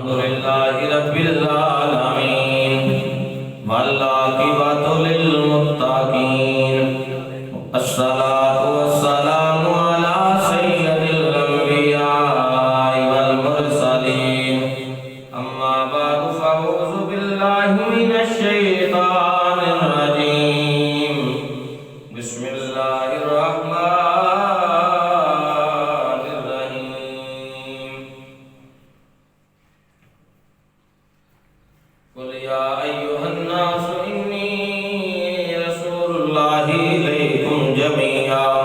لله رب العالمين والعاقبة للمتقين الصلاة والسلام على سيد الأنبياء والمرسلين أما بعد فأعوذ بالله من الشيطان الرجيم بسم الله الرحمن الرحيم قل يا أيها الناس إني رسول الله إليكم جميعا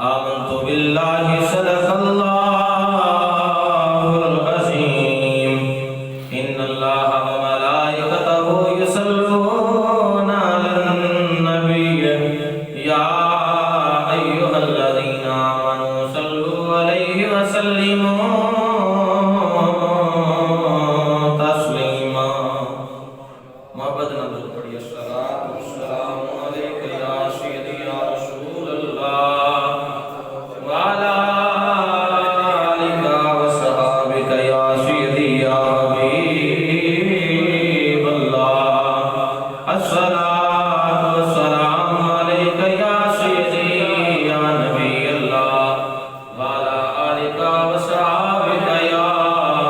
آمنت بالله صدق الله العظيم إن الله وملائكته يصلون على النبي يا أيها الذين آمنوا صلوا عليه وسلموا تسليما محبت نبی پڑھی الصلاۃ والسلام علیک یا سیدی یا رسول اللہ وعلی آلک وصحابک یا سیدی یا حبیب اللہ الصلاۃ والسلام علیک یا سیدی یا نبی اللہ وعلی آلک وصحابک یا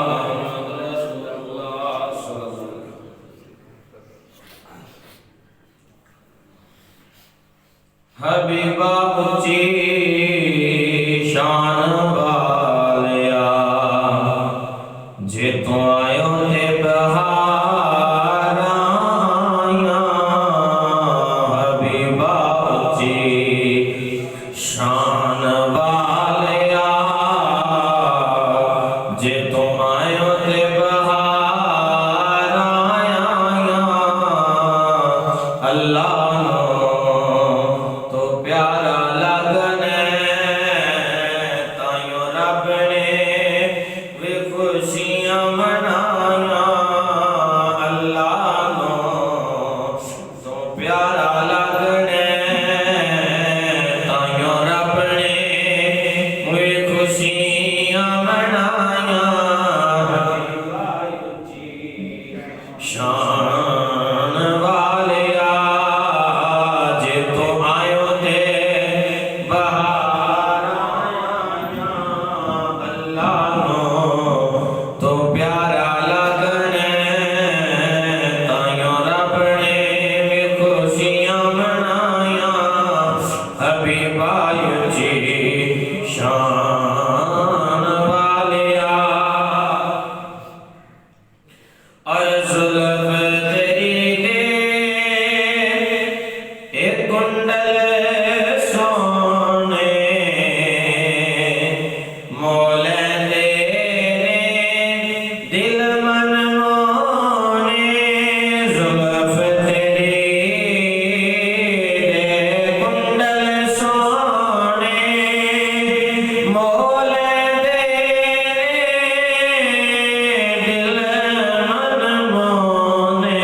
محمد رسول اللہ صلی اللہ علیہ وسلم حبیبا اچھی شان والیا جے تو آئیو تے بہار آیا حبیبا اچھی شان والیا جے تو آئیو تے بہار آیا اللہ تو پیارا لگنے تائیوں رب نے وہ خوشیاں منایا اللہ نو تو پیارا لگنے تائیوں رب نے وہ خوشیاں منایا شان والیا جے تو آئیو تے بہار آیا اللہ نو تو پیارا لگنے تائیوں رب نے بھی خوشیاں منایا حبیبا اچھی شان والیا اور زلف تیری دے ایک کنڈل سونے مولے تیرے دل من مونے زلف تیری دے کنڈل سونے مولے تیرے دل من مونے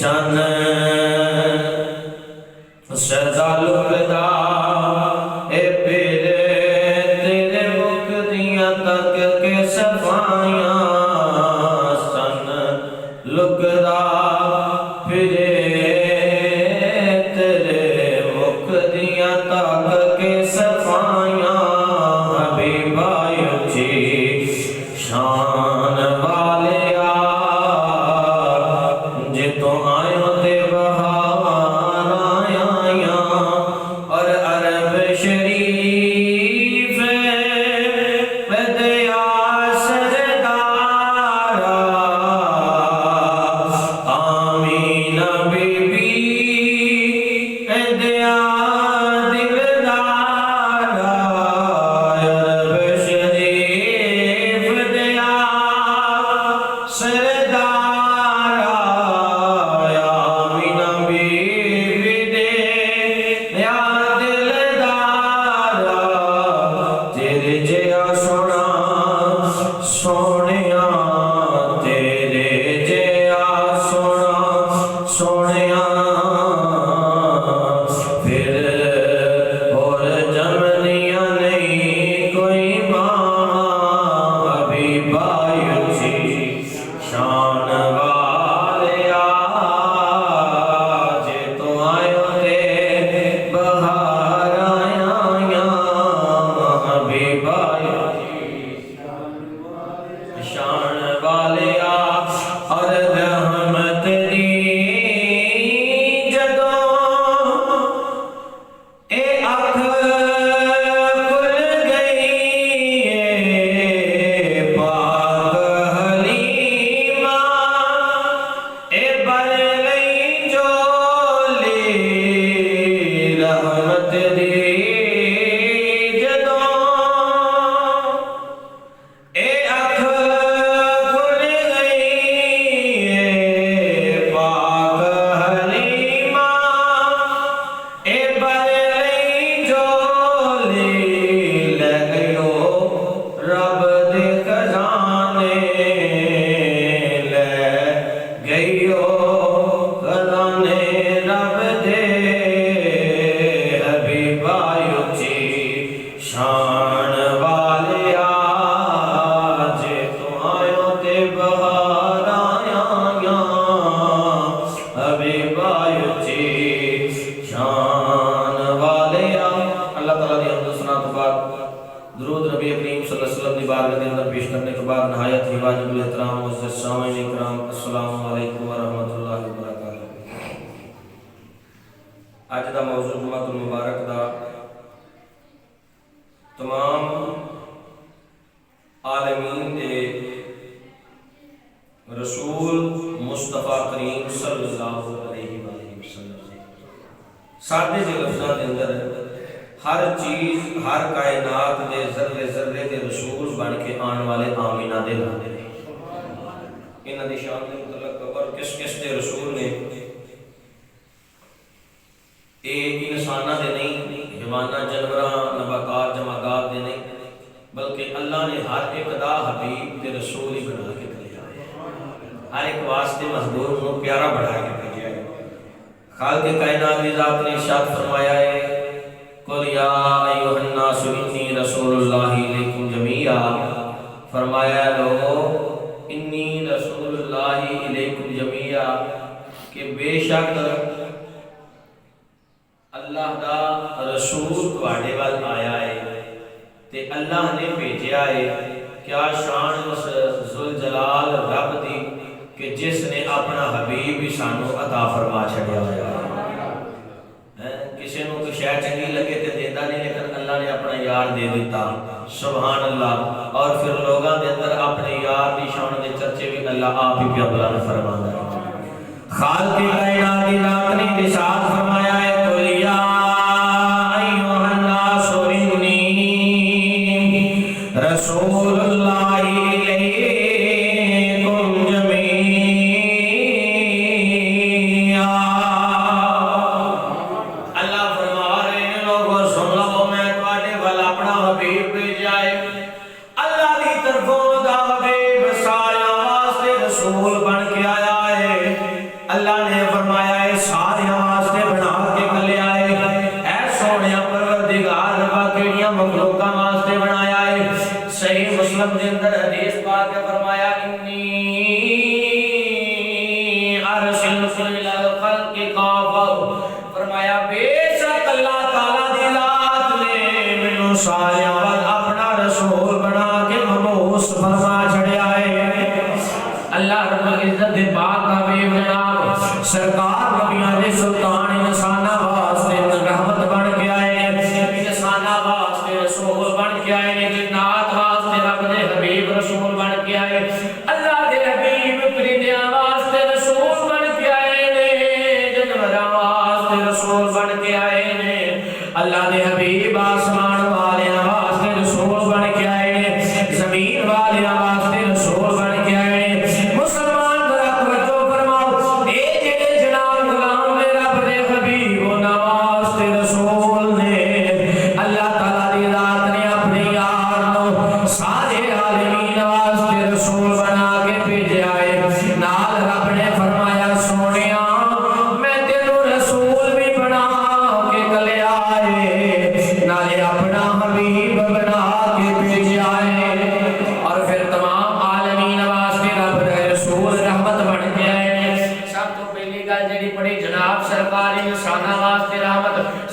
چند سزا لکدا اے پھر تیرے مکھ دیاں تک کے صفائیاں سن لکدا پھر تیرے مکھ دیاں تک کے صفائیاں حبیبا اچھی شان والیا جے تو آئیو تے بہار آیا اور عرب شریف ودیا سردارا آمینہ بی بی ودیا دلدارا عرب شریف ودیا سردارا آمینہ بی بی دے یا دلدارا تیرے جیا سونا سونیا تیرے جیا سونا سونیا پھر اور جمنیاں نہیں کوئی ماں حبیب اندر پیش کرنے کے بعد نہایت ہی واجب الاحترام معزز سامعین اکرام السلام علیکم ورحمۃ اللہ وبرکاتہ۔ اج دا موضوع جمعہ المبارک دا تمام عالمین دے رسول مصطفیٰ کریم صلی اللہ علیہ وآلہ وسلم سادے جے لفظاں دے اندر ہر چیز ہر کائنات دے ذرے ذرے دے رسول بن کے آن والے آمینہ دے لانے انہاں دی شان دے متعلق اور کس کس دے رسول نے اے انساناں دے نہیں، حیواناں جانوراں نباتات جمادات دے نہیں، بلکہ اللہ نے ہر ایک دا حبیب تے رسول ہی بنا کے بھیجا ہے، ہر ایک واسطے محبوب کو پیارا بنا کے بھیجا ہے۔ خالق کائنات کی ذات نے ارشاد فرمایا ہے قل یا ایھا الناس انی رسول اللہ الیکم جمیعا، فرمایا لوگو انی رسول اللہ الیکم جمیعا کہ بے شک اللہ دا رسول تواڈے وال آیا ہے تے اللہ نے بھیجا ہے۔ کیا شان اس ذوالجلال رب دی کہ جس نے اپنا حبیب ہی سانو عطا فرما چھڑیا ہوا ہے۔ کسی نو کوئی شے چنگی لگے تے دیندا نہیں، لیکن اللہ نے اپنا یار دے دیتا، سبحان اللہ۔ اور پھر لوگاں دے اندر اپنے یار دی شان دے چرچے بھی اللہ آپ ہی پیا بیان فرماندا ہے۔ خالق کائنات دی ذات نے ارشاد فرمایا ہے قل یا ایھا الناس انی رسول اللہ سرکار نبیاں دے سلطان انساناں واسطے رحمت بن کے آئے نے، انساناں واسطے رسول بن کے آئے نے، جنات واسطے رب دے حبیب رسول بن کے آئے، اللہ دے حبیب پرندیاں واسطے رسول بن کے آئے نے، جانوراں واسطے رسول بن کے آئے نے، اللہ دے حبیب آسمان والیاں واسطے رسول بن کے آئے نے، زمین والیاں واسطے رسول بن کے آئے نے۔ مسلمان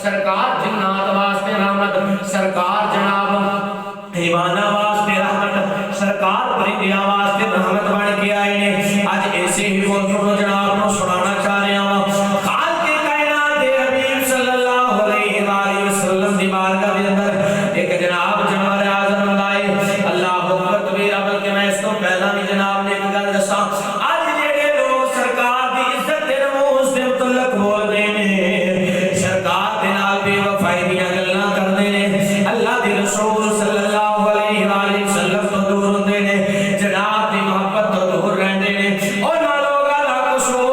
سرکار جنات واسطے رحمت، سرکار جناب حیوانہ واسطے رحمت، سرکار پرندیاں واسطے رحمت بن کے آئے نے۔ آج ایسے ہی موضوع جناب کو سنانا چاہ رہے ہیں۔ خالق کائنات دے حبیب صلی اللہ علیہ وآلہ وسلم دی بارگاہ دے اندر ایک جناب جانور اعظم لائے، اللہ اکبر کبیرہ، بلکہ میں اس کو پہلا بھی جناب نے ایک گل دساں۔ آج جڑے لوگ سرکار دی عزت دے نموز دے متعلق بول رہے ہیں، رسول صلی اللہ علیہ وآلہ وسلم تو دور ہوندے نے، جناب دی محبت تو دور رہندے نے، اور نہ لوگاں دا قصور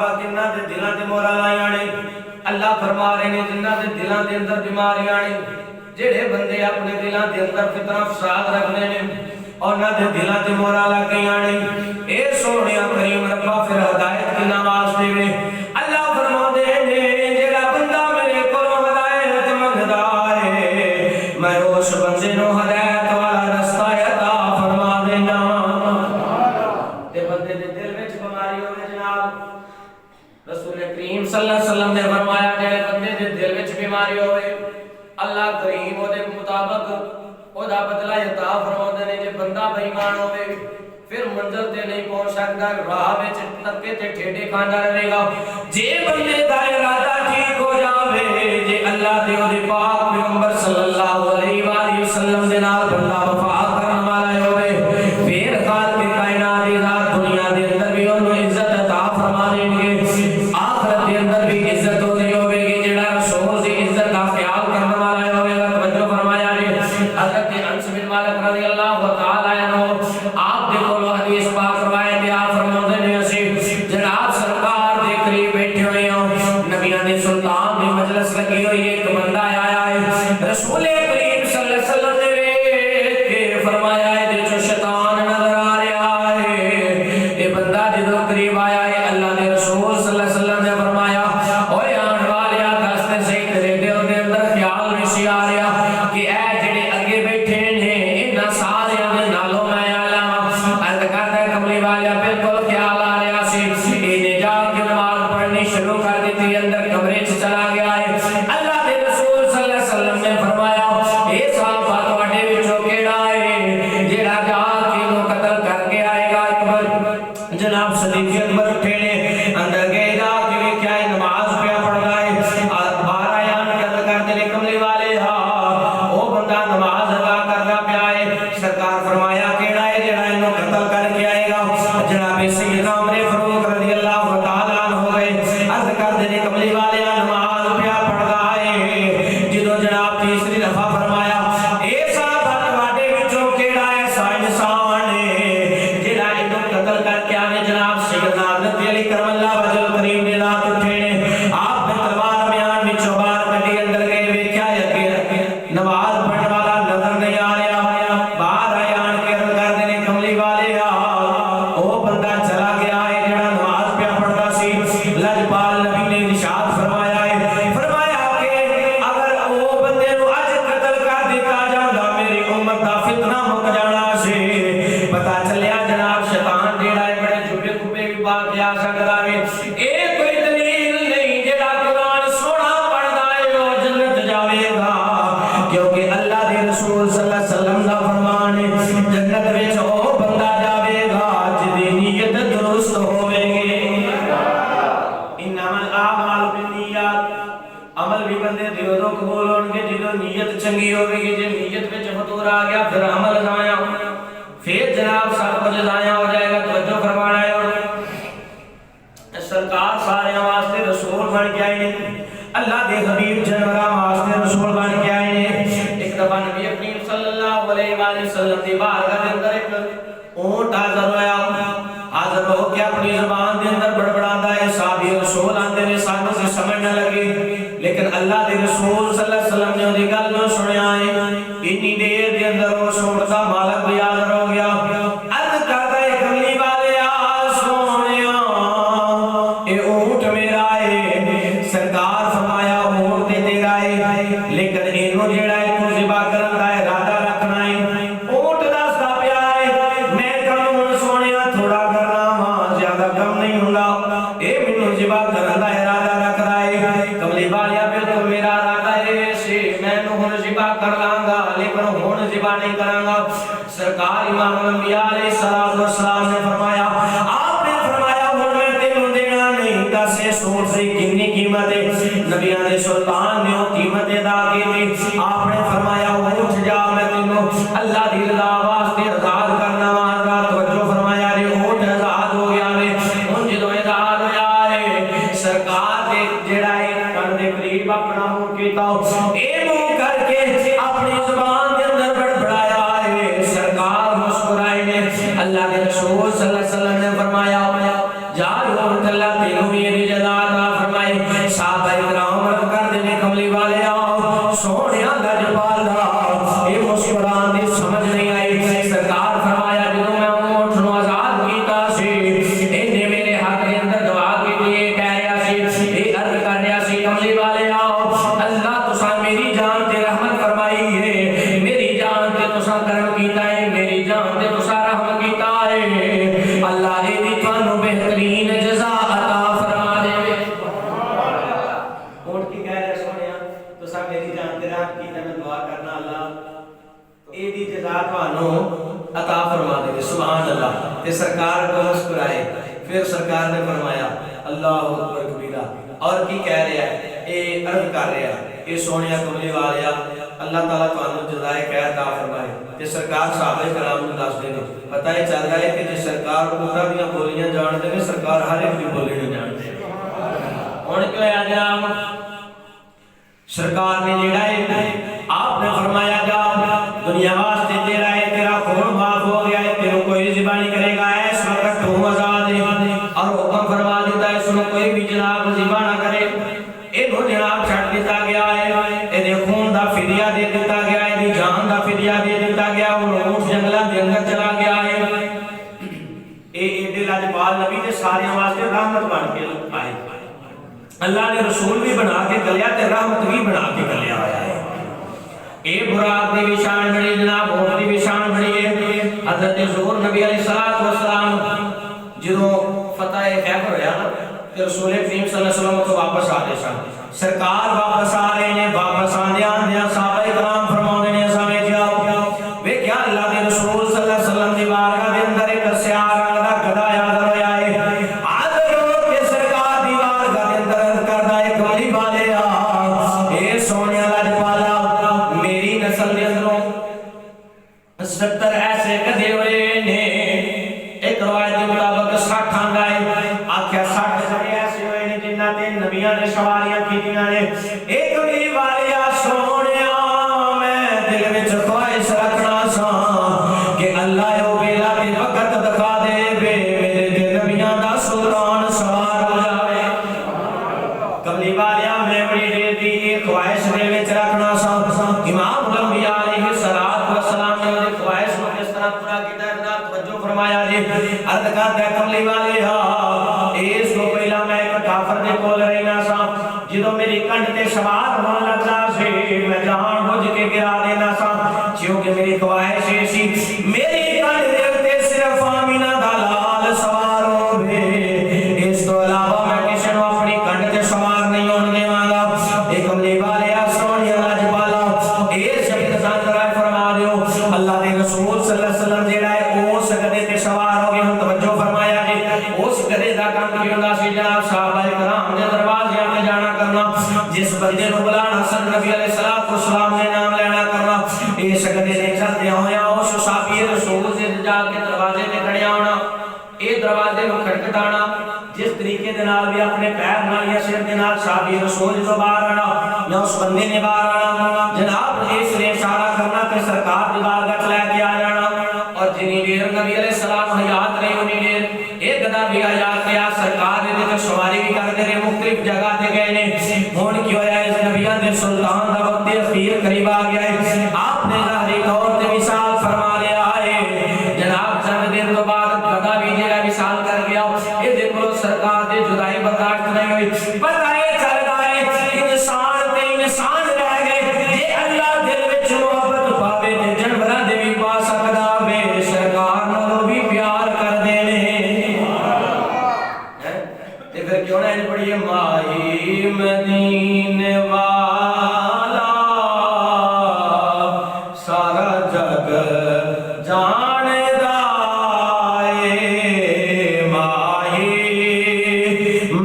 وا کنا دے دلاں تے مہراں لائیاں نے اللہ فرما رہے ہیں جنہاں دے دلاں دے اندر بیماریاں نے جڑے بندے اپنے دلاں دے اندر فتنہ فساد رکھنے نے انہاں دے دلاں تے مہراں لگ گئیاں نے اے سونیا کریم ربا پھر ہدایت کی نماز دے اللہ فرماندے نے جڑا بندہ میرے کولوں ہدایت منگدا ہے میں اس بندے نوں ہدایت والا رستہ عطا فرما دینا تے بندے دے دل وچ بیماری ہوے جناب رسول کریم صلی اللہ علیہ وسلم نے فرمایا جڑے بندے دے دل وچ بیماری ہوے اللہ کریم او دے مطابق او دا بدلہ عطا فرماندے نے جے بندہ بے ایمان ہوے پھر منزل تے نہیں پہنچ سکدا راہ وچ تکے تے ٹھیڈے کھاندا رہے گا جے بندے دا ارادہ ٹھیک ہو جاوے جے اللہ دے او دے پاک پیغمبر صلی اللہ علیہ والہ وسلم دے نال بندہ وفا کرن والا ہوے پھر خالق کائنات دی ذات دنیا دے اندر بھی اونوں عزت عطا فرما دیں گے آخرت دے اندر بھی عزت ہوندی ہوے گی جڑا رسول دی عزت دا خیال کرن والا ہوے گا توجہ فرمایا جی حضرت انس بن مالک رضی اللہ تعالی عنہ آپ دے کولوں حدیث پاک روایت ہے آپ فرماندے نے اسی جناب سرکار دے قریب بیٹھے ہوئے ہوں نبیوں دے سلطان دی مجلس لگی ہوئی ہے ایک بندہ آیا ہے رسول کریم صلی اللہ علیہ وسلم نے کہ فرمایا ہے دے جو شیطان نظر آ رہا ہے یہ بندہ جدوں قریب آیا ہے اللہ دے رسول صلی اللہ علیہ وسلم نے فرمایا اوے آن والیا دستے سے تیرے دل دے اندر خیال نہیں آ رہا کہ اے جڑے اگے بیٹھے نے انہاں سارے دے نالوں میں عالم عرض کردا کملی والیا بالکل خیال آ رہا سی نے جا کے نماز پڑھنی شروع کر دی اندر کمرے چ چلا گیا ہے اللہ دے رسول صلی اللہ علیہ وسلم نے فرمایا اے صحابہ تواڈے وچوں کیڑا ہے جڑا جا کے نو قتل کر کے آئے گا اکبر جناب صدیق اکبر اٹھے نے اندر گئے جا کے ویکھیا ہے نماز پیا پڑھدا ہے باہر آیا قتل کر دے کملی والے ہاں او بندہ نماز ادا کردا پیا ہے سرکار فرمایا کیڑا ہے جڑا اینو قتل کر کے آئے گا جناب سیدنا عمر فاروق رضی اللہ تعالی عنہ گئے عرض کر دے کملی والے نماز پیا پڑھدا ہے جدوں جناب تیسری دفعہ فرمایا اے صحابہ تواڈے وچوں کیڑا ایسا انسان ہے جڑا اینو قتل کر کے آوے جناب سیدنا حضرت علی کرم اللہ وجہ کریم دے ذات اٹھے نے آپ نے تلوار میان وچوں باہر کڈی اندر گئے ویکھیا ہے نماز پڑھن والا نظر نہیں آ رہا باہر آیا آن کے عرض کر دے کملی والے او بندہ چلا گیا ہے جڑا نماز پیا پڑھدا سی لجپال نبی نے ارشاد فرمایا ہے فرمایا کہ اگر او بندے نو اج قتل کر دتا جاندا میری امت دا فتنہ مک جانا سی پتہ چلیا جناب شیطان جڑا ہے بڑے چھوٹے کھپے بھی با کے آ سکدا ہے اے کوئی دلیل نہیں جڑا قرآن سونا پڑھدا ہے او جنت جاوے گا کیونکہ اللہ دے رسول صلی اللہ علیہ وسلم دا فرمان ہے جنت وچ او بندہ جاوے گا جدی نیت درست ہوے گی انما الاعمال بالنیات عمل بھی بندے دے ادوں قبول ہون گے جدوں نیت چنگی ہوے گی جے نیت وچ فطور آ گیا پھر عمل ضائع ہونا پھر جناب سب کچھ ضائع ہو جائے گا توجہ فرمانا ہے اور سرکار سارے واسطے رسول بن کے آئے ہیں اللہ دے حبیب جنورا واسطے رسول بن کے آئے ہیں ایک دفعہ نبی کریم صلی اللہ علیہ وآلہ وسلم دی بارگاہ دے اندر ایک اونٹ حاضر ہویا حاضر ہو کے اپنی زبان دے اندر بڑبڑاندا ہے صحابی رسول آندے نے سانوں سے سمجھ نہ لگی لیکن اللہ دے رسول صلی اللہ علیہ وسلم نے اودی گل نو سنیا ہے اتنی دیر دے اندر وہ اونٹ دا مالک بھی حاضر ہو گیا عرض کردا ہے کملی والے سونیا اے اونٹ میرا ہے سرکار فرمایا اونٹ تے تیرا ہے لیکن اینو جیڑا ہے تو ذبح کرن دا ارادہ رکھنا ہے اونٹ دسدا پیا ہے میں کم سونیا تھوڑا کرنا وا زیادہ کم نہیں ہوندا اے مینوں ذبح کرن دا ارادہ رکھدا ہے کملی والیا بالکل میرا ارادہ ہے سی میں نو ہن ذبح کر لاں گا لیکن ہن ذبح نہیں کراں گا سرکار امام الانبیاء علیہ الصلوۃ والسلام نے فرمایا آپ نے فرمایا ہن میں تینوں دینا نہیں دس اس اونٹ دی کتنی قیمت ہے نبیوں دے سلطان نے وہ قیمت ادا کی تھی آپ نے فرمایا اٹھ جا میں تینوں اللہ دی رضا واسطے آزاد کرنا وا توجہ فرمایا رے اونٹ آزاد ہو گیا ہے ہن جدوں آزاد ہویا ہے سرکار دے جڑا ہے کن دے قریب اپنا منہ کیتا اے منہ کر کے اپنی زبان دے اندر بڑبڑایا ہے سرکار مسکرائے نے اللہ کے رسول صلی اللہ علیہ وسلم نے فرمایا جا اونٹ اللہ تینوں بھی اللہ اکبر کبیرہ. اور کی کہہ رہا ہے اے عرض کر رہا ہے اے سونیا کملی والیا اللہ تعالیٰ تانوں جزائے خیر عطا فرمائے. تے سرکار صحابہ کرام نوں دس دے پتہ ہی چل رہا ہے کہ جے سرکار اوٹا دیاں بولیاں جانتے نے سرکار ہر ایک دی بولی نہیں جانتے. ہن کیوں ہے جناب سرکار نے جڑا ہے آپ نے فرمایا جا دنیا واسطے تیرا ہے تیرا خون معاف ہو گیا ہے تیرے کوئی ذبح نہیں کرے گا اس وقت تو آزاد ہے. اور حکم فرما دیتا ہے سنو کوئی بھی جناب ذبح نہ کرے. اینو جناب چھڈ دیتا گیا ہے اے خون دا فدیہ دے دیتا گیا ہے دی جان دا فدیہ دے دیتا گیا. وہ اونٹ جنگلاں دے اندر چلا گیا ہے. اے ایڈے لاجواب نبی دے سارے واسطے رحمت بن کے آئے. اللہ نے رسول بھی بنا کے گلیا تے رحمت بھی بنا کے گلیا آیا ہے. اے براق دی بھی شان بڑی جناب اونٹ دی بھی شان بڑی ہے. حضرت ظہور نبی علیہ الصلوۃ والسلام جدوں فتح خیبر ہویا نا تے رسول کریم صلی اللہ علیہ وسلم تو واپس آ گئے سن. سرکار واپس آ رہے نے واپس آندیاں صحابہ کرام فرماؤندے نے سامنے جاؤ ویکھیا اللہ دے رسول صلی اللہ علیہ وسلم دی بارگاہ دے اندر ایک سیاہ رنگ دا گدھا حاضر ہویا ہے. حاضر ہو کے سرکار دی بارگاہ دے اندر کردا ہے کملی والیا اے سونیا لاجپالا میری نسل دے اندروں 70 ایسے گدھے ہوئے نے. ایک روایت کے مطابق 60 آندا ہے. آکھیا 60 گدھے ایسے ہوئے نے جنہاں تے نبیاں نے سواریاں کیتیاں نے. ایک کملی والیا سونیا میں دل وچ خواہش رکھنا سا کہ اللہ او ویلا تے وقت دکھا دے بے میرے تے نبیاں دا سلطان سوار ہو جاوے. کملی والیا میں بڑی دیر دی خواہش دل وچ رکھنا سا. امام الانبیاء علیہ الصلوۃ والسلام نے وہ خواہش کو کس طرح پورا کیتا ہے ذرا توجہ فرمایا جی. عرض کرتا ہے کملی والیا اس کو پہلا میں ایک کافر دے کول رہنا سا. جدوں میری کنڈ تے سوار ہون لگا سی میں جان بوجھ کے گرا دینا سا کیونکہ میری خواہش سی میری کنڈ دے تے صرف آمینہ دا لال سوار ہوے. اس تو علاوہ میں کسی نوں اپنی کنڈ تے سوار نہیں ہون دیواں گا. اے کملی والیا سونیا لاجپالا اے شبد ذرا فرما دیو اللہ دے رسول صلی اللہ علیہ وسلم جڑا ہے اس گدھے تے سوار ہو گئے. ہن توجہ فرمایا جی اس گدھے دا کام کی ہوندا سی جناب صحابہ کرام دے دروازے تے جانا کرنا. جس بندے نوں بلانا سن نبی علیہ الصلوۃ والسلام نے نام لینا کرنا. اس گدھے نے چلدے ہویا اس صحابی رسول دے جا کے دروازے تے کھڑیا ہونا. اے دروازے نوں کھٹکھٹانا جس طریقے دے نال بھی اپنے پیر نال یا سر دے نال صحابی رسول جو باہر آنا یا اس بندے نے باہر آنا جناب اس نے اشارہ کرنا کہ سرکار دی بارگاہ لے کے آ جانا. اور جنی دیر نبی علیہ السلام حیات رہے انہی دیر ایک گدھا بھی حیات رہا. سرکار دے تے سواری بھی کرتے رہے مختلف جگہ تے گئے نے. ہن کی ہویا اس نبیاں دے سلطان دا وقت اخیر قریب آ گیا ہے. آپ نے ظاہری طور تے مثال فرما لیا ہے جناب چند دن تو بعد گدھا بھی جڑا مثال کر گیا. اے دیکھو سرکار دے جدائی برداشت نہیں ہوئی. پتہ ہے چل رہا ہے انسان تے انسان رہ گئے. جے اللہ دل وچ محبت پاوے تے جانوراں دے بھی پا سکدا وے. سرکار نال بھی پیار کر دے نے تے پھر کیوں نہ پڑھیے ماہی مدینے والا سارا جگ جاندا اے. ماہی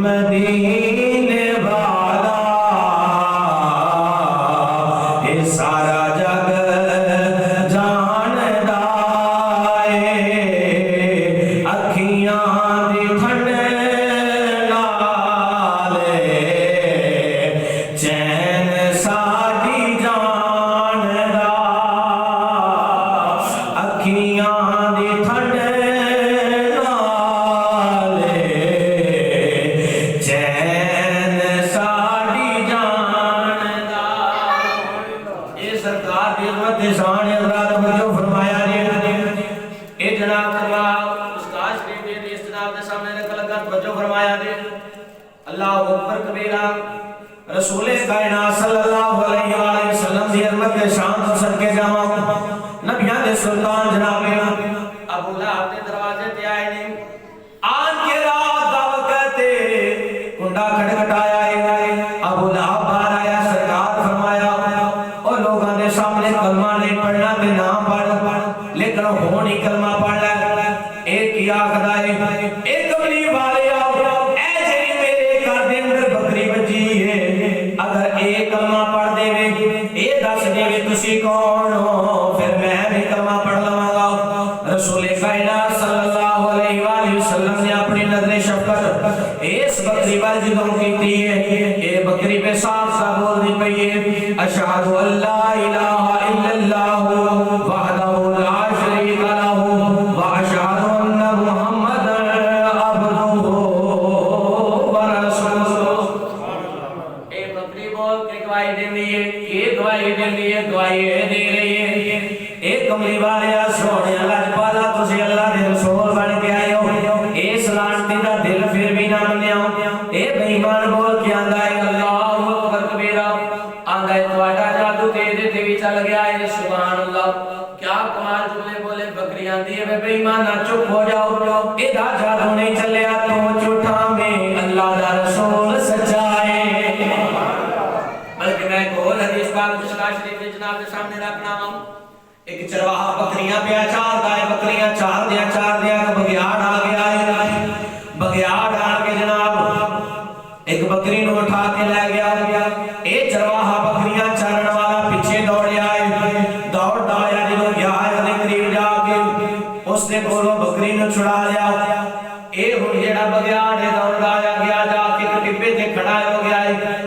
مدینے والا اے سارا جگ جاندا اے. اکھیاں دی ٹھنڈ نال چین ساڈی جان دا. اکھیاں دی ٹھنڈ نال چین ساڈی جان دا. اے سرکار دی عظمت دی شان حضرات توجہ فرمایا جی. اے جناب استاد شریف دی اس جناب دے سامنے رکھ لگا توجہ فرمایا جی. اللہ اکبر کبیرہ رسول کائنات صلی اللہ علیہ وآلہ وسلم دی عظمت دے شان تو صدقے جاواں. نبیاں دے سلطان جناب ابو لہب دے دروازے تے آئے نے. آن کے رات دا وقت کنڈا کھٹکھٹایا ہے. ابو لہب باہر آیا. سرکار فرمایا او لوگاں دے سامنے کلمہ نہیں پڑھنا تے نام پڑھ لیکن ہون ہی کلمہ پڑھ لے. ایک کیا آکھدا ہے اے کملی والیا اے جڑی گل جدوں کیتی ہے اے بکری پہ صاف صاف بولدی پئی ہے اشہد ان لا الہ الا اللہ وحدہ لا شریک لہ واشہد ان محمد عبدہ ورسولہ. اے بکری بول کے گواہی دیندی ہے. یہ گواہی دیندی ہے, گواہی دے رہی ہے اے کملی والیا سونے لاجپالا تسی اللہ دے رسول بن کے آئے ہو. اس لعنتی دا دل پھر بھی نہ منیا. اے بے ایمان بول کے آندا ہے اللہ اکبر کبیرہ. آندا ہے تواڈا جادو تیرے تے بھی چل گیا ہے. سبحان اللہ. کیا کمال جملے بولے. بکری آندی ہے بے ایمان نہ چپ ہو جاؤ. اے دا جادو نہیں چلیا تو جھوٹا میں اللہ دا رسول سچا ہے. بلکہ میں ایک اور حدیث پاک مشکا شریف جناب کے سامنے رکھنا ہوں. ایک چرواہا بکریاں پہ چارتا ہے. بکریاں چار دیا بگیاڑ آ گیا ہے. بگیاڑ آ کے جناب ایک بکری نو اٹھا کے لے گیا. اے چرواہا بکریاں چارن والا پیچھے دوڑیا ہے. دوڑ آیا جدوں گیا ہے اودے قریب جا کے اس نے کولوں بکری نو چھڑا لیا. اے ہن جیڑا بگیاڑ ہے دوڑدا آیا گیا جا کے ٹبے تے کھڑا ہو گیا ہے.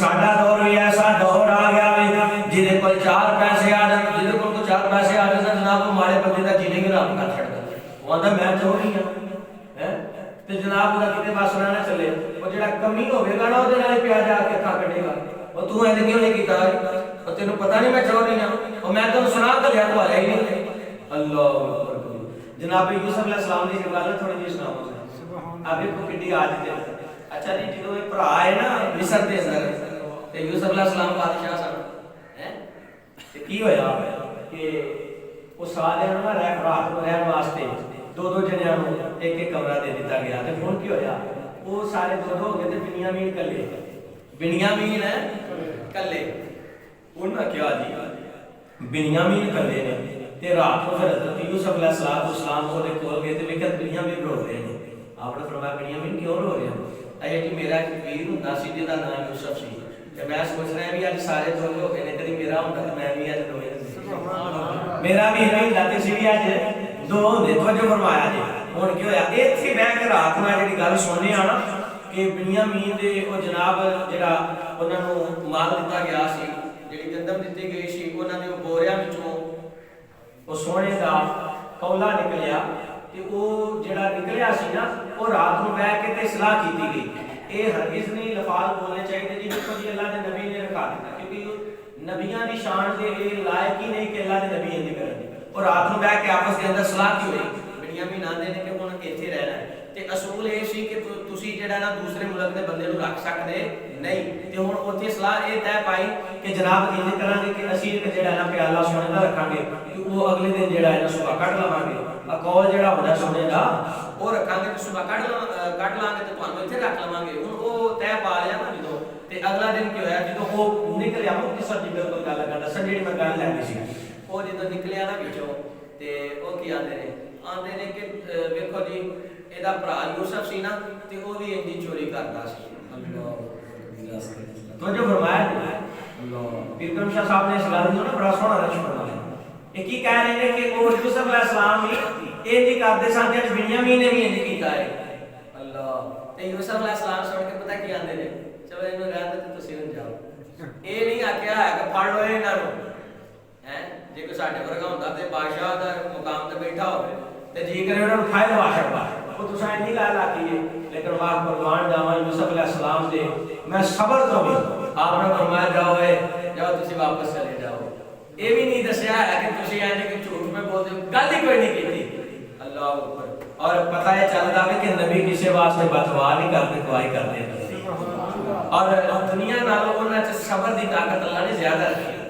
ساڈا دور بھی ایسا دور آ گیا ہے جہدے کول چار پیسے آ جان جہدے کول چار پیسے آ جان جناب مارے بندے دا جینے گرام کر چھڑدا. وہ آندا میں چوری ہاں تے جناب دا کتے بس نہ چلے. او جڑا کمی ہوے گا نا اودے نال پیا جا کے کھا کڈے گا. او تو ایسے کیوں نہیں کیتا ہے؟ او تینوں پتہ نہیں میں چوری ہاں. او میں تینوں سنا تے لیا تو آیا ہی نہیں. اللہ اکبر. جناب یوسف علیہ السلام دی گل تھوڑی جی سناؤ. اب کو کڈی آج دے. اچھا جی جدوں اے بھرا ہے نا مصر دے اندر تے یوسف علیہ السلام بادشاہ سن تے کی ہویا کہ او سارے نوں رات نوں رہن واسطے دو جنیاں نوں ایک ایک کمرہ دے دتا گیا. تے ہن کی ہویا او سارے دو ہو گئے تے بنیامین کلے انہاں کیا جی بنیامین کلے نے تے رات نوں پھر حضرت یوسف علیہ السلام او دے کول گئے تے ویکھیا بنیامین رو رہے ہیں. آپ نے فرمایا بنیامین کیوں رو رہے ہیں؟ اے کہ میرا ایک ویر ہوندا سی جدا نام یوسف سی تے میں سوچ رہا بھی اج سارے دو ہو گئے نے کدی میرا ہوندا تے میں بھی اج دوے میرا بھی نہیں لاتے سی بھی اج دو ہوندے. توجہ فرمایا جی. ہن کی ہویا ایتھے بیٹھ کے رات میں جڑی گل سننے آ نا کہ بنیامین دے او جناب جڑا انہاں نوں مال دتا گیا سی جڑی گندم دتی گئی سی انہاں دے بوریاں وچوں او سونے دا کولا نکلیا تے او جڑا نکلیا سی نا او رات نوں بیٹھ کے تے اصلاح کیتی گئی. اے ہرگز نہیں لفاظ بولنے چاہیے جی دیکھو جی اللہ دے نبی نے رکھا دیتا کیونکہ نبیاں دی شان دے اے لائق ہی نہیں کہ اللہ دے نبی انج کرن. اور رات نوں بیٹھ کے آپس دے اندر صلاح کی ہوئی. بنیامین آندے نے کہ ہن ایتھے رہنا ہے تے اصول اے سی کہ تسی جڑا نا دوسرے ملک دے بندے نوں رکھ سکدے نہیں. تے ہن اوتھے صلاح اے طے پائی کہ جناب انج کران گے کہ اسی جڑا نا پیالہ سونے دا رکھاں گے کہ او اگلے دن جڑا ہے نا صبح کڈ لواں گے. اکول جڑا ہوندا سونے دا او رکھاں گے تے صبح کڈ لواں گے تے تانوں ایتھے رکھ لواں گے. ہن او طے پا لیا نا جدوں تے اگلا دن کی ہویا جدوں او نکلیا مختصر جی بالکل گل کردا سن جڑی میں گل لینی سی او جدوں نکلیا نا وچوں تے او کی آندے نے کہ ویکھو جی اے دا بھرا یوسف سی نا تے او وی انجی چوری کردا سی. اللہ توجہ فرمایا اللہ پیر کرم شاہ صاحب نے اس گل نوں نا بڑا سوہنا رچ بنایا. یہ کی کہہ رہے ہیں کہ وہ یوسف علیہ السلام بھی انج کرتے سن تے بنیامین نے بھی انج کیتا ہے. اللہ تے یوسف علیہ السلام سن کے پتہ کی آندے نے چلو اینوں رہن دے تسی نہ جاؤ. اے نہیں آکھیا ہے کہ پھڑ لو انہاں نوں ہیں جے کوئی ساڈے ورگا ہوندا تے بادشاہ دا مقام تے بیٹھا ہوے تے جی کرے انہاں نوں کھائے واشر با او تساں نہیں گل آکھی ہے. لیکن واہ قربان جاواں یوسف علیہ السلام دے میں صبر تو بھی آپ نے فرمایا جاؤ تسی واپس چلے جاؤ. یہ بھی نہیں دسیا ہے کہ تسی اینج کہ جھوٹ میں بولتے ہو گل ہی کوئی نہیں کیتی. اللہ اکبر. اور پتہ ہے چلتا ہے کہ نبی کسی واسطے بدوا نہیں کرتے دعائی کرتے ہیں. اور دنیا نالوں انہاں چ صبر دی طاقت اللہ نے زیادہ رکھی.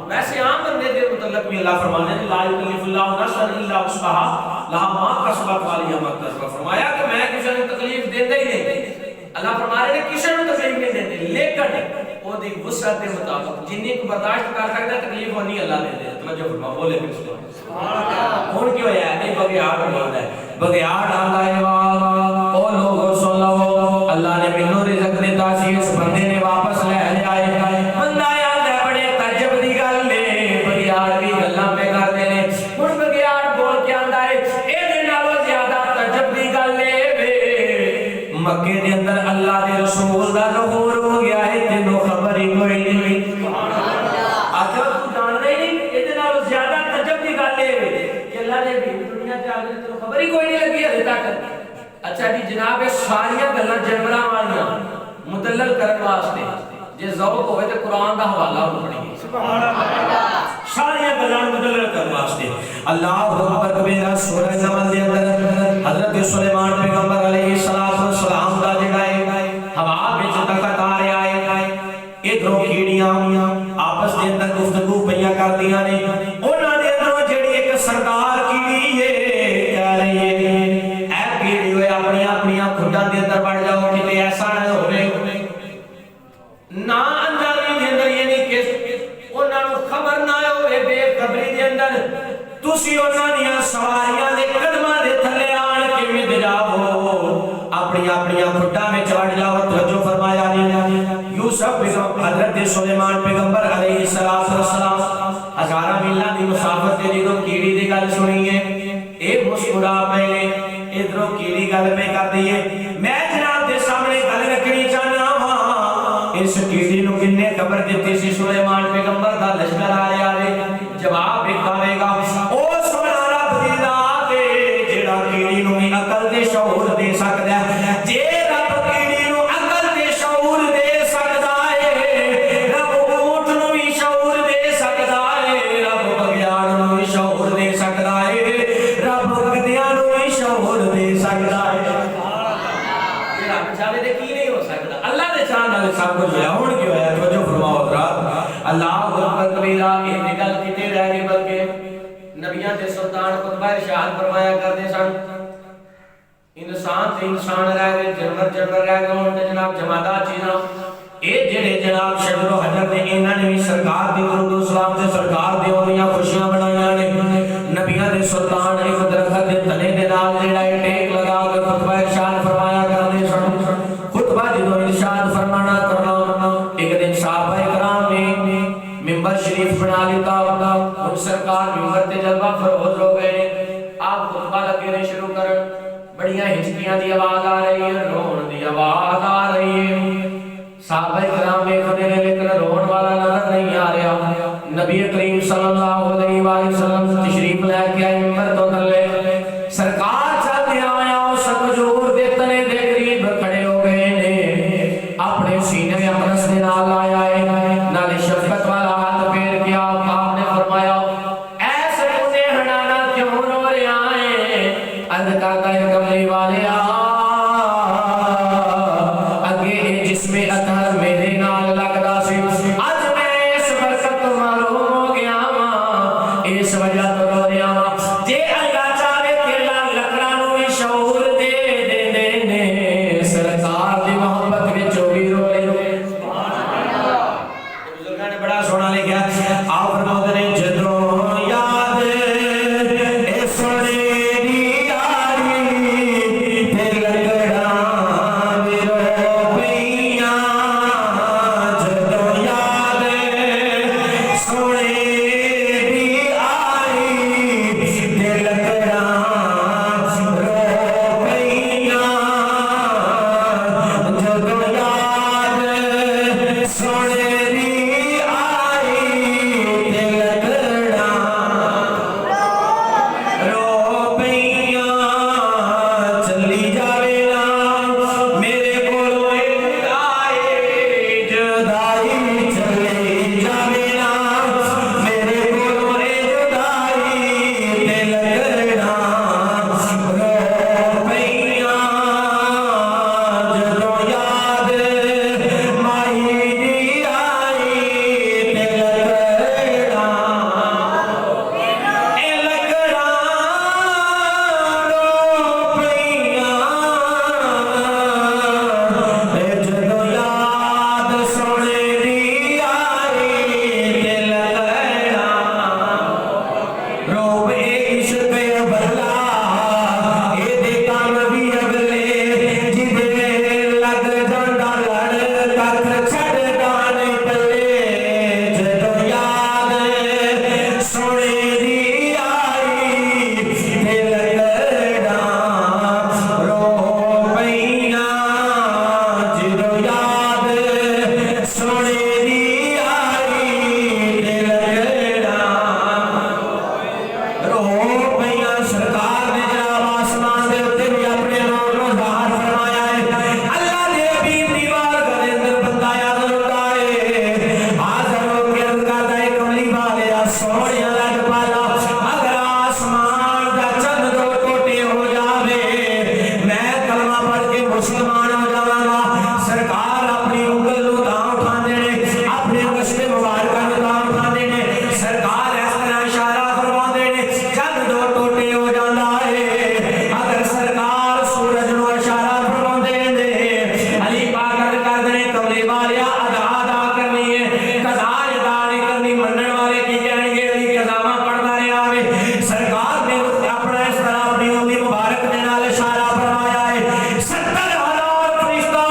ویسے عام بندے دے متعلق بھی اللہ فرمانے لا یکلف اللہ نفسا الا وسعها لها ما کسبت وعلیہا ما اکتسبت. فرمایا کہ میں کسی کو تکلیف دیندا ہی نہیں. اللہ فرما رہے ہیں کسی کو تکلیف نہیں دیندے لیکن او دی وسعت دے مطابق جنی کو برداشت کر سکتا تکلیف ہونی اللہ دے دے. توجہ فرما بولے پھر سبحان اللہ. ہن کی ہویا ہے نہیں بگیاڑ بولدا ہے. بگیاڑ آندا ہے واہ او لوگو سن لو اللہ نے مینوں رزق دیتا سی اس بندے نے واپس لے جائے. بندہ آندا بڑے تعجب دی گل مکے دے اندر اللہ دے رسول دا ظہور ہو گیا ہے تینوں خبر ہی کوئی نہیں اگر تو جاننا ہی نہیں ادھے نال زیادہ تجب دی گل ہے کہ اللہ نے بھی دنیا تے آگے تینوں خبر ہی کوئی نہیں لگی ہے تک اچھا جی جناب یہ ساریاں گلاں جانوراں والیاں مدلل کرن واسطے جے ذوق ہوئے تے قرآن دا حوالہ ہو پڑھیے سبحان اللہ ساریاں گلاں مدلل کرن واسطے اللہ اکبر کبیرہ سورہ نمل دے اندر حضرت سلیمان پیغمبر علیہ السلام دا جڑا ہے ہوا وچ تخت آ رہا ہے ادھروں کیڑیاں آپس دے اندر گفتگو پیاں کردیاں نے انہاں دے اندروں جڑی ایک سردار کیڑی ہے کہہ رہی ہے اے کیڑی ہوئے اپنی کھڈاں دے اندر بڑھ جاؤ کتے ایسا نہ ہوے نہ اندازی دے اندر یعنی کہ انہاں نوں خبر نہ ہوے بے خبری دے اندر تسی انہاں دیاں سواریاں دے قدماں دے تھلے آن کے مد جاؤ اپنی کھڈاں وچ وڑ جاؤ توجہ فرمایا یوسف حضرت سلیمان پیغمبر علیہ السلام ہزاراں میلاں دی مسافت تے جدوں کیڑی دی گل سنی ہے اے مسکرا پئے نے ادھروں کیڑی گل پہ کر دی ہے میں جناب دے سامنے گل رکھنی چاہنا ہاں اس کیڑی نوں کنے خبر دتی سی سلیمان پیغمبر دا لشکر آ رہا ہے جواب دے گا او سونا رب دی ذات ہے جڑا کیڑی نوں بھی عقل تے شعور دے سکدا ہے جے رب کیڑی نوں عقل تے شعور دے سکدا ہے رب اونٹ نوں بھی شعور دے سکدا ہے رب بگیاڑ نوں بھی شعور دے سکدا ہے رب گدیاں نوں بھی شعور دے سکدا ہے رب چاہے تے کی نہیں ہو سکدا اللہ دے چاہن نال سب کچھ ہے ہن کیوں ہے توجہ فرماؤ حضرات اللہ اکبر کبیرہ یہ گل کتے رہ گئی بلکہ نبیاں تے سلطان خطبہ ارشاد فرمایا کرتے سن انسان تے انسان رہ گئے جانور رہ گئے ہن تے جناب جمادات چیزاں اے جڑے جناب شجر و حجر نے انہاں نے بھی سرکار دی درود و سلام تے سرکار دی اونیاں خوشیاں بنائیاں نے نبیاں دے سلطان ایک درخت دے تلے دے نال جڑا ٹیک لگا کے خطبہ ارشاد فرمایا کرتے سن خطبہ جدوں ارشاد فرمانا کرنا ایک دن صحابہ کرام نے ممبر شریف بنا لیتا ان سرکار ممبر تے جلوہ فروز ہو گئے آپ خطبہ لگے نے شروع کرن بڑیاں ہچکیاں دی آواز آ رہی ہے رون دی آواز آ رہی ہے صحابہ کرام دیکھتے ہیں لیکن رون والا نظر نہیں آ رہا نبی کریم صلی اللہ علیہ وآلہ وسلم تشریف لے کے آئے ممبر تو تلے سرکار چاہتے آیا اس کجور دے تنے دے قریب کھڑے ہو گئے نے اپنے سینے میں اپنا سینہ لایا ہے نالے شفقت والا ہاتھ پیر کیا آپ نے فرمایا ایسے مجھے ہنانا کیوں رو رہے آئے عرض کرتا ہے کملی والے اگے جس میں اطہر میرے نال لگدا سی اج میں اس برکت تو معلوم ہو گیا اس وجہ تو رو رہا سونے لگ پالا اگر آسمان دا چند دو ٹوٹے ہو جاوے میں کلمہ پڑھ کے مسلمان ہو جاواں سرکار اپنی انگل نو تاں اٹھا دینے اپنے مشتے مبارکہ نو تاں اٹھا دینے سرکار اس طرح اشارہ فرما دینے چند دو ٹوٹے ہو جاندا ہے اگر سرکار سورج نو اشارہ فرما دینے علی پاک کر دینے کملی والیا ادا ادا کرنی ہے قضا ادا نہیں کرنی منن والے کی کہیں گے علی قضاواں پڑھدا رہیا وے سرکار نے اپنا اس طرح اپنی انگلی مبارک دے نال اشارہ فرمایا ہے 70,000 فرشتہ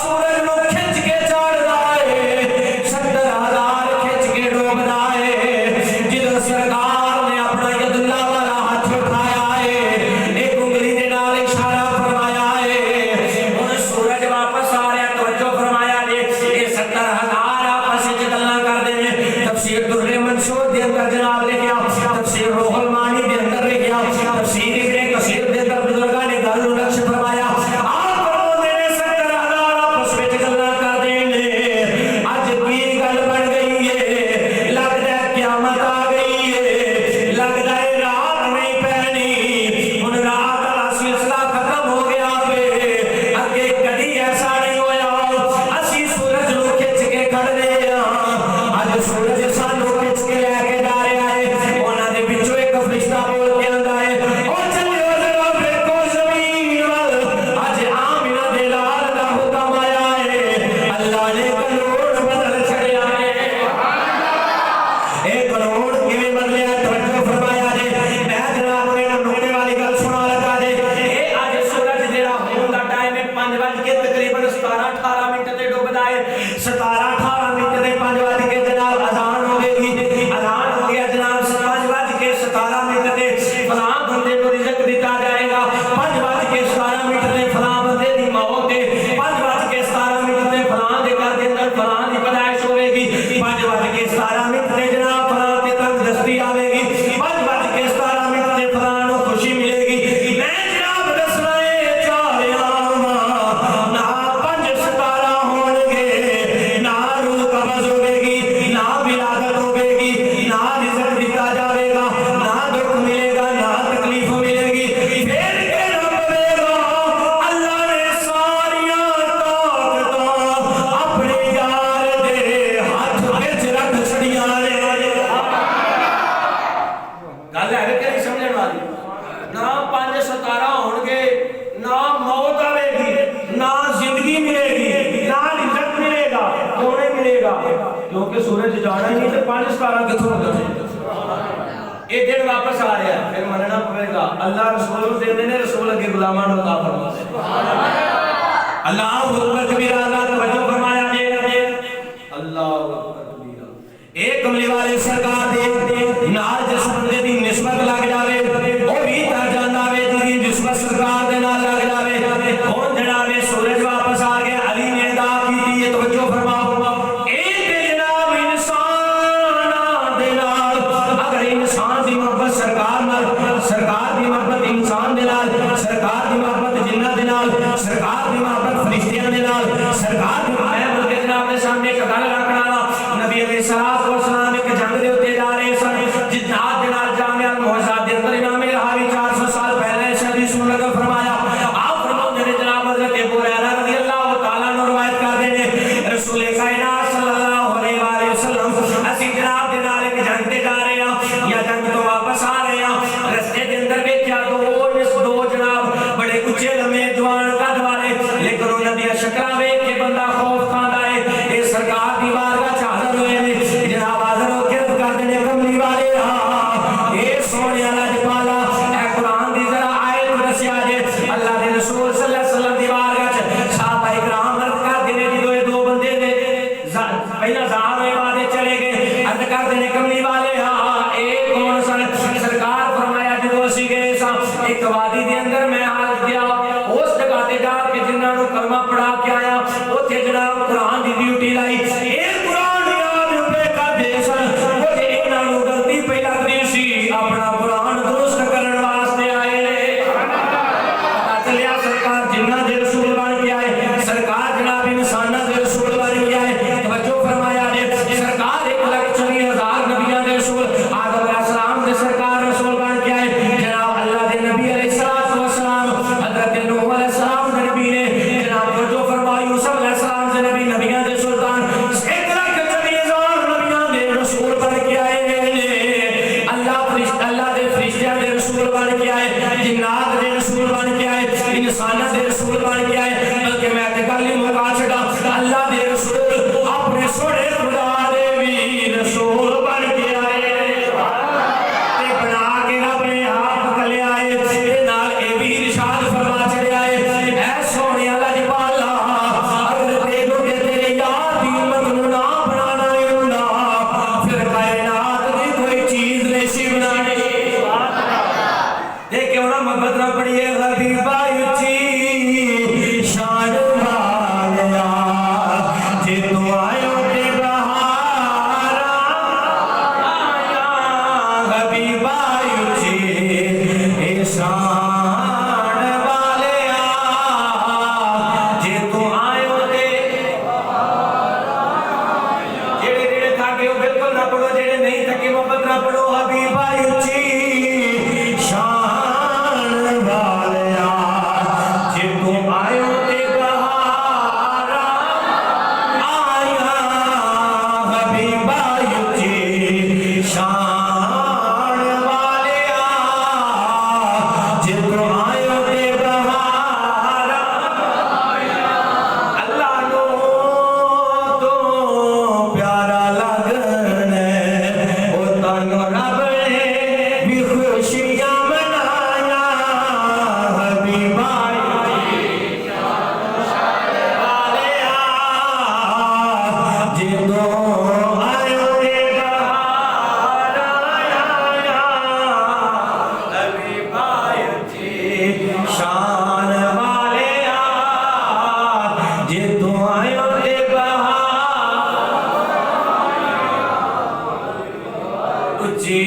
سورج نو کھچ کے چڑھدا ہے 70,000 کھچ کے ڈوبدا ہے جدوں سرکار نے اپنا ید اللہ والا ہاتھ اٹھایا ہے ایک انگلی دے نال اشارہ فرمایا ہے ہن سورج واپس آ رہا توجہ فرمایا جی یہ 70,000 آپس وچ گلاں کردے نے تفسیر در منصور دے اندر جناب لکھیا تفسیر روح المانی دے اندر لکھیا تفسیر ابن کثیر دے اندر بزرگاں نے گل نو نقش فرمایا آپ فرماندے نے 70,000 آپس وچ گلاں کردے نے اج کی گل بن گئی ہے لگدا ہے قیامت آ گئی ہے لگدا ہے رات نہیں پینی ہن رات دا سلسلہ ختم ہو گیا وے اگے کدی ایسا نہیں ہویا اسی سورج نو کھچ کے کھڑے ہاں اج سورج سانو کھچ کے لے کے جا رہا ہے انہاں دے وچوں ایک فرشتہ بول کے آندا ہے او چلیو ذرا ویکھو زمین ول اج آمنہ دے لال دا حکم آیا ہے اللہ نے کلوڑ بدل چھڑیا ہے اے کلوڑ کیویں بدلیا توجہ فرمایا جی میں جناب نے نقطے والی گل سنا لگا دے اے اج سورج جڑا ہون دا ٹائم ہے 5 بج کے تقریباً 17-18 منٹ تے ڈوبدا ہے 17-18 منٹ تے 5 بج کے جناب اذان ہوے گی اذان ہو گیا جناب 5 بج کے 17 منٹ تے فلاں بندے کو رزق دتا جائے گا 5 بج کے 17 منٹ تے فلاں بندے دی موت ہے 5 بج کے 17 منٹ تے فلاں دے گھر دے اندر فلاں دی پیدائش ہوے گی 5 بج کے 17 منٹ تے جناب فلاں تے تندرستی آوے گی 5 بج کے 17 منٹ تے فلاں نو خوشی ملے گی میں جناب دسنا اے چاہیا نہ 5 ستارہ ہون گے نہ روح قبض ہوے گی نہ ولادت ہوے گی نہ رزق دتا جاوے گا نہ دکھ ملے گا نہ تکلیف ملے گی پھر کے رب دے گا اللہ نے ساریاں طاقتاں اپنے یار دے ہاتھ وچ رکھ چھڑیاں نے گل ہے کہ نہیں سمجھن والی نہ 5 ستارہ ہون گے نہ موت آوے گی نہ زندگی ملے گی نہ رزق ملے گا کیوں نہیں ملے گا کیونکہ سورج جانا ہی نہیں تو 5 ستارہ کتھوں ہوندے یہ دن واپس آ رہا ہے پھر مننا پڑے گا اللہ رسول دے نے رسول اگے غلاماں نو عطا فرما دے اللہ اکبر کبیرہ اللہ توجہ فرمایا جی اللہ اکبر کبیرہ ایک کملی والے سرکار دے نال جس بندے دی نسبت لگ جاوے او بھی تر جاندا وے جی نسبت سرکار دے نال لگ جاوے کون جناب سورج واپس آ گیا علی نے ادا کیتی ہے توجہ فرماؤ اے تے جناب انسان دے نال اگر انسان دی محبت سرکار نال سرکار دی محبت انسان دے نال سرکار دی محبت جنات دے نال سرکار دی محبت فرشتیاں دے نال سرکار دی آیا بلکہ جناب دے سامنے ایک گل رکھنا نبی علیہ الصلوۃ والسلام ایک جنگ دے اوتے جا رہے سن جنات آدم علیہ السلام دے سرکار رسول بن کے آئے جناب اللہ دے نبی علیہ السلام حضرت نوح علیہ السلام دے نبی نے جناب جو فرمایا یوسف علیہ السلام دے نبی نبیوں دے سلطان ایک لاکھ چوبیس نبیوں دے رسول بن کے آئے اللہ دے فرشتیاں دے رسول بن کے آئے جنات دے رسول بن کے آئے انسانات دے رسول بن کے آئے بلکہ میں تے گل ہی مکا چھڈا اللہ دے رسول اپنے سونے خدا دے بھی رسول بن کے آئے تے بنا کے رب نے آپ کلے آئے تے نال اے بھی ارشاد فرما چھڑیا اے سونے اللہ دی بالا اگر تینوں تے تیرے یار دی امت نوں نہ بنانا ہوندا پھر کائنات دی کوئی چیز نہیں سی بنانی دیکھ کے انہاں محبت نہ پڑھیے حبیبا اچھی شان والیا جے تو آئیو تے بہار آیا حبیبا اچھی شان والیا جے تو آئیو تے جیڑے جیڑے تھاکے ہو بالکل نہ پڑھو جیڑے نہیں تھکے محبت نہ پڑھو حبیبا اچھی شان والیا جے تو آئیو تے بہار آیا حبیبا اچھی شان والیا جے تو آئیو تے بہار اللہ نو تو پیارا لگنا او تانوں رب نے بھی خوشیاں منایا حبیبا والیا جے تو آئیو تے بہار آیا حبیبا اچھی شان والیا جے تو آئیو تے اچھی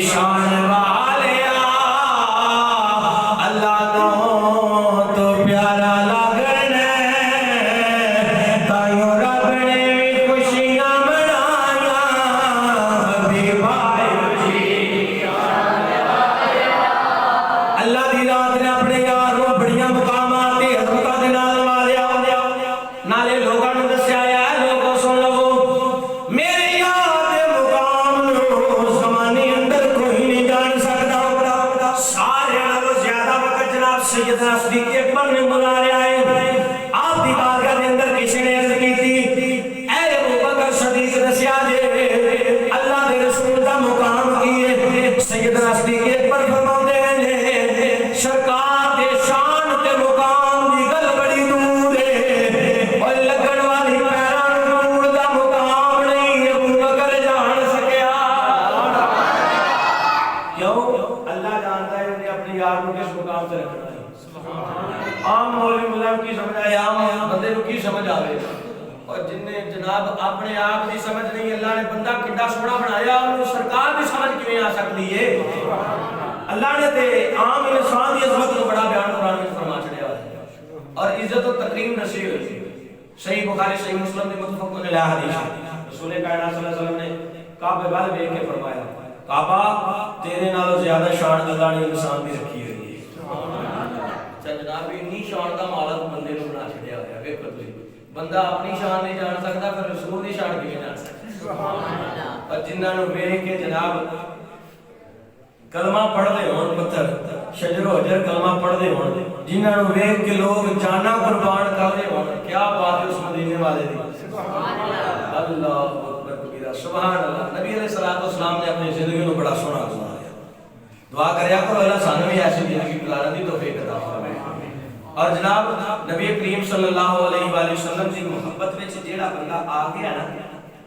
شان والیا اللہ نو تو پیارا لگنا تائیوں رب نے بھی خوشیاں منایا حبیبا اچھی اللہ دی رات نے اپنے یار نو بڑیاں مقامات تے حضرتاں دے نال نوازیا نالے لوگاں نوں دسیا ہے لوگوں سن لو میرے یار دے مقام نو زمانے اندر کوئی نہیں جان سکدا سارے نالوں زیادہ وقت جناب سیدنا صدیق اکبر نے گزاریا ہے آپ دی بارگاہ دے اندر کسی نے عرض کیتی اے ابوبکر صدیق دسیا جے اللہ دے رسول دا مقام کی ہے سیدنا صدیق اکبر فرماندے نے سرکار دے شان تے مقام دی گل بڑی دور ہے اور لگن والی پیراں نور دا مقام نہیں ابوبکر جان سکیا کیوں اللہ جانتا ہے انہیں اپنے یار کو کس مقام سے رکھنا ہے عام مولوی ملائم کی سمجھ آئے عام بندے کو کی سمجھ آئے اور جن نے جناب اپنے آپ کی سمجھ نہیں اللہ نے بندہ کڈا سونا بنایا انہوں سرکار بھی سمجھ کیوں آ سکتی ہے اللہ نے تے عام انسان دی عظمت کو بڑا بیان قرآن میں فرما چھڑیا ہے اور عزت و تکریم نصیب ہوئی صحیح بخاری صحیح مسلم دی متفق علیہ حدیث رسول کائنات صلی اللہ علیہ وسلم نے کعبے وال دیکھ کے فرمایا کعبہ تیرے نالوں زیادہ شان اللہ نے انسان دی رکھی ہوئی ہے جناب اتنی شان دا مالک بندے نوں بنا چھڑیا ہوا ہے ویکھو تسی بندہ اپنی شان نہیں جان سکتا پھر رسول دی شان کیویں جان سکتا سبحان اللہ اور جنہاں نوں ویکھ کے جناب کلمہ پڑھ دے ہون پتھر شجر و حجر کلمہ پڑھ دے ہون جنہاں نوں ویکھ کے لوگ جانا قربان کر دے ہون کیا بات ہے اس مدینے والے دی سبحان اللہ اللہ اکبر کبیرہ سبحان اللہ نبی علیہ الصلوۃ والسلام نے اپنی زندگی نوں بڑا سونا گزاریا دعا کریا کرو اللہ سانوں بھی ایسی زندگی گزارن دی توفیق عطا فرمائے اور جناب نبی کریم صلی اللہ علیہ وآلہ وسلم دی محبت وچ جیڑا بندہ آ گیا نا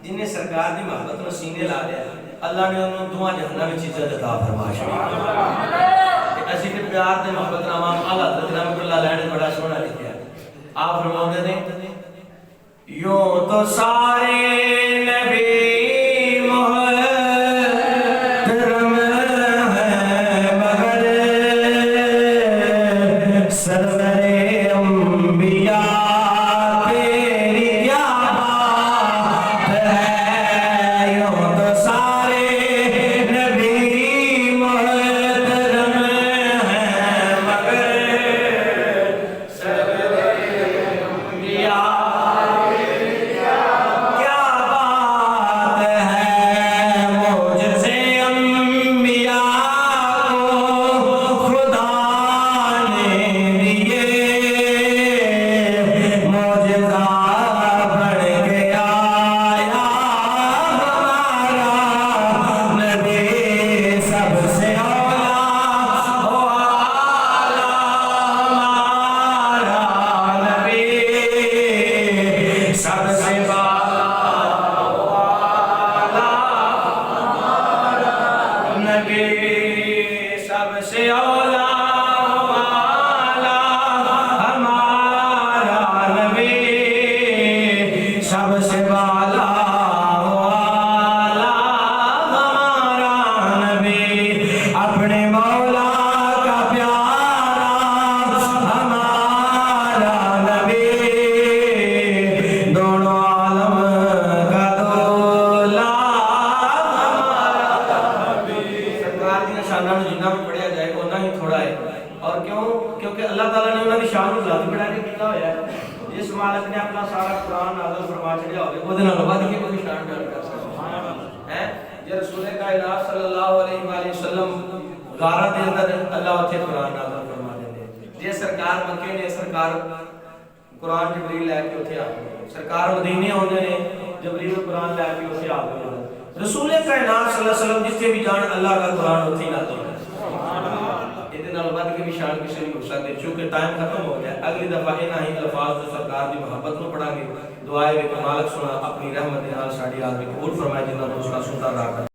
جن نے سرکار دی محبت نوں سینے لا لیا اللہ نے انہوں دعا جہنم وچ عزت عطا فرما چھڑی اسی تے پیار تے محبت نال امام اعلی حضرت رحمۃ اللہ علیہ نے بڑا سونا لکھیا آپ فرماتے نے یوں تو سارے نبی سے اولا والا ہمارا نبی سب سے والا والا ہمارا نبی اپنے مولا کا پیارا ہمارا نبی دونوں عالم کا دولا ہمارا نبی سرکار دی شاناں نوں جنہ بھی پڑھیا جائے اتنا ہی تھوڑا ہے اور کیونکہ اللہ تعالیٰ نے انہوں نے شان کو ذاتی بڑھا کے کیتا ہوا ہے جس مالک نے اپنا سارا قرآن نازل فرما چھڑیا ہوئے وہ دن اللہ کے کوئی شان بیان کر سکتا ہے یہ رسول کائنات صلی اللہ علیہ وآلہ وسلم غارہ دے اندر اللہ اتھے قرآن نازل فرما دیندے جے سرکار مکے نے سرکار قرآن جبریل لے کے اتھے آ گئے سرکار مدینے ہوندے نے جبریل قرآن لے کے اتھے آ گئے رسول کائنات صلی اللہ علیہ وسلم جس سے بھی جان اللہ کا قرآن اتھے نازل ہے کے بھی شان کسی بھی ہو سکتے چونکہ ٹائم ختم ہو گیا اگلی دفعہ انہاں ہی الفاظ جو سرکار دی محبت کو پڑھا گے دعائے کہ مالک سنا اپنی رحمت نال ساڈی آدمی قبول فرمائے جنہاں کو اس کا سنتا رہا